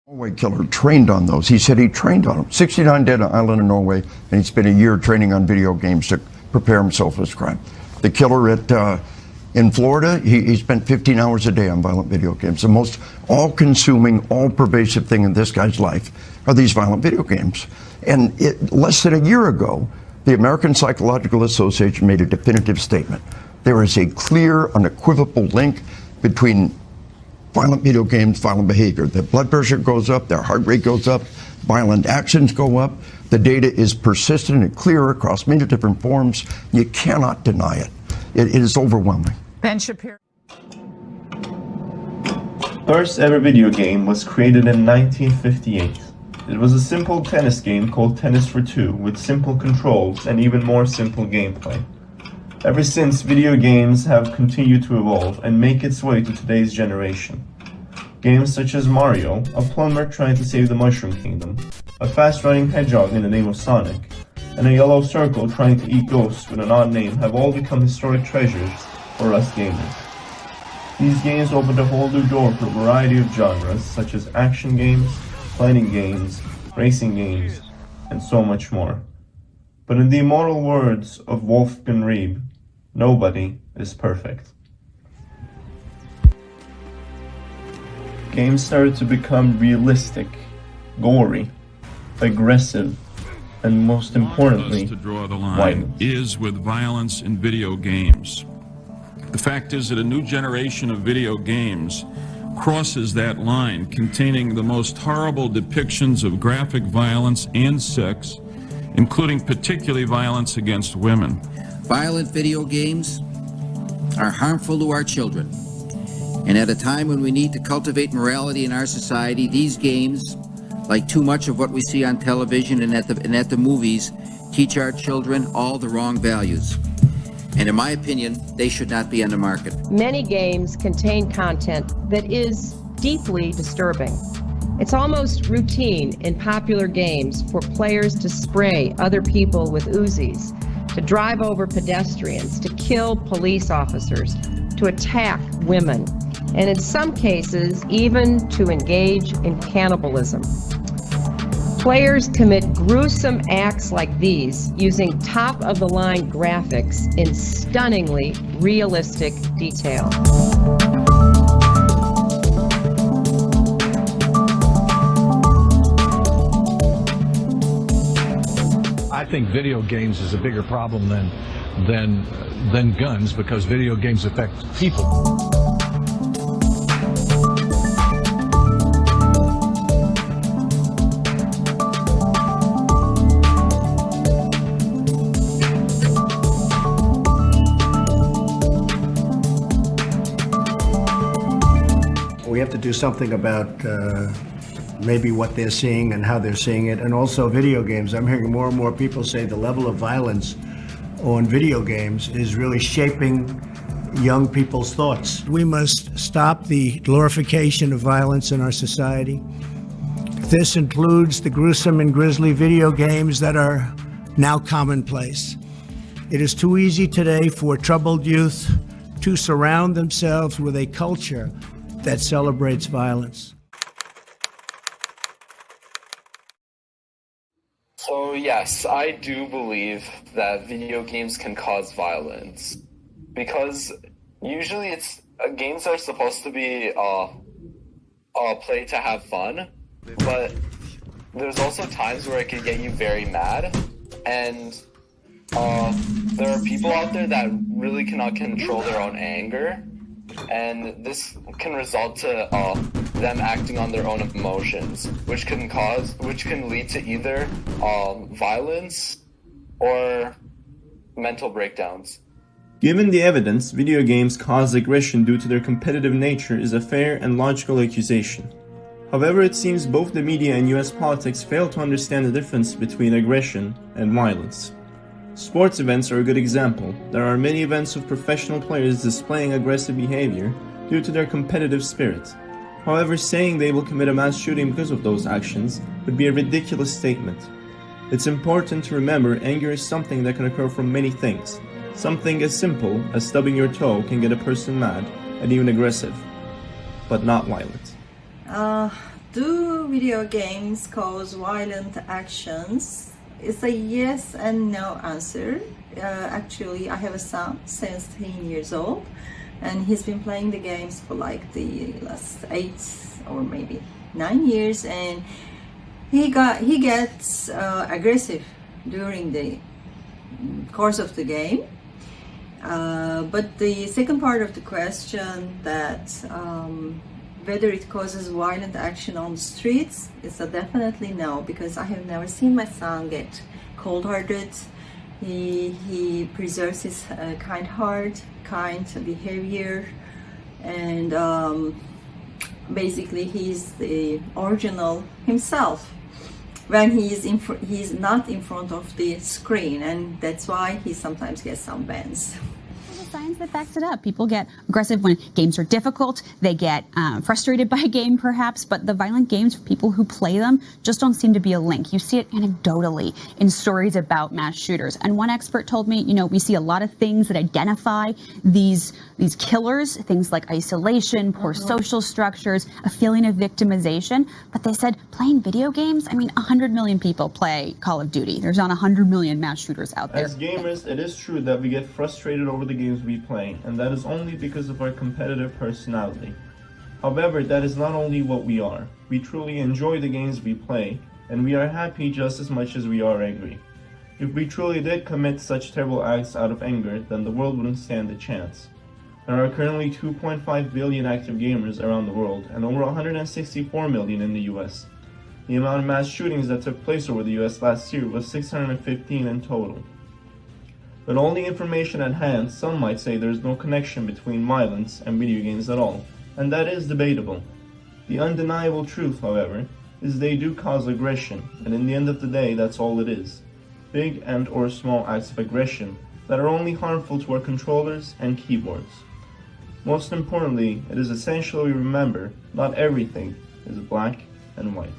Norway killer trained on those. He said he trained on them. 69 dead on an island in Norway, and he spent a year training on video games to prepare himself for this crime. The killer in Florida, he spent 15 hours a day on violent video games. The most all-consuming, all-pervasive thing in this guy's life are these violent video games. And less than a year ago, the American Psychological Association made a definitive statement. There is a clear, unequivocal link between violent video games, violent behavior. Their blood pressure goes up, their heart rate goes up, violent actions go up. The data is persistent and clear across many different forms. You cannot deny it. It is overwhelming. Ben Shapiro. First ever video game was created in 1958. It was a simple tennis game called Tennis for Two with simple controls and even more simple gameplay. Ever since, video games have continued to evolve and make its way to today's generation. Games such as Mario, a plumber trying to save the Mushroom Kingdom, a fast-running hedgehog in the name of Sonic, and a yellow circle trying to eat ghosts with an odd name have all become historic treasures for us gamers. These games opened a whole new door for a variety of genres such as action games, planning games, racing games, and so much more. But in the immortal words of Wolfgang Reeb, nobody is perfect. Games started to become realistic, gory, aggressive, and most importantly, to draw the line violent. is with violence in video games. The fact is that a new generation of video games crosses that line, containing the most horrible depictions of graphic violence and sex, including particularly violence against women. Violent video games are harmful to our children. And at a time when we need to cultivate morality in our society, these games, like too much of what we see on television and at the movies, teach our children all the wrong values. And in my opinion, they should not be on the market. Many games contain content that is deeply disturbing. It's almost routine in popular games for players to spray other people with Uzis, to drive over pedestrians, to kill police officers, to attack women, and in some cases, even to engage in cannibalism. Players commit gruesome acts like these using top-of-the-line graphics in stunningly realistic detail. I think video games is a bigger problem than guns, because video games affect people. We have to do something about maybe what they're seeing and how they're seeing it, and also video games. I'm hearing more and more people say the level of violence on video games is really shaping young people's thoughts. We must stop the glorification of violence in our society. This includes the gruesome and grisly video games that are now commonplace. It is too easy today for troubled youth to surround themselves with a culture that celebrates violence. So yes, I do believe that video games can cause violence, because usually games are supposed to be played to have fun, but there's also times where it can get you very mad, and there are people out there that really cannot control their own anger, and this can result to them acting on their own emotions, which can lead to either violence or mental breakdowns. Given the evidence, video games cause aggression due to their competitive nature is a fair and logical accusation. However, it seems both the media and US politics fail to understand the difference between aggression and violence. Sports events are a good example. There are many events of professional players displaying aggressive behavior due to their competitive spirit. However, saying they will commit a mass shooting because of those actions would be a ridiculous statement. It's important to remember anger is something that can occur from many things. Something as simple as stubbing your toe can get a person mad and even aggressive, but not violent. Do video games cause violent actions? It's a yes and no answer. Actually, I have a son, 17 years old, and he's been playing the games for like the last 8 or maybe 9 years, and he gets aggressive during the course of the game. But the second part of the question, that whether it causes violent action on the streets, it's a definitely no, because I have never seen my son get cold-hearted. He preserves his kind heart, kind behavior, and basically he's the original himself when he's not in front of the screen, and that's why he sometimes gets some bans. Science that backs it up. People get aggressive when games are difficult. They get frustrated by a game, perhaps, but the violent games, for people who play them, just don't seem to be a link. You see it anecdotally in stories about mass shooters. And one expert told me, we see a lot of things that identify these killers, things like isolation, poor social structures, a feeling of victimization. But they said playing video games, 100 million people play Call of Duty. There's not 100 million mass shooters out there. As gamers, it is true that we get frustrated over the games we play, and that is only because of our competitive personality. However, that is not only what we are. We truly enjoy the games we play, and we are happy just as much as we are angry. If we truly did commit such terrible acts out of anger, then the world wouldn't stand a chance. There are currently 2.5 billion active gamers around the world, and over 164 million in the US. The amount of mass shootings that took place over the US last year was 615 in total. With all the information at hand, some might say there is no connection between violence and video games at all, and that is debatable. The undeniable truth, however, is they do cause aggression, and in the end of the day, that's all it is. Big and or small acts of aggression that are only harmful to our controllers and keyboards. Most importantly, it is essential we remember not everything is black and white.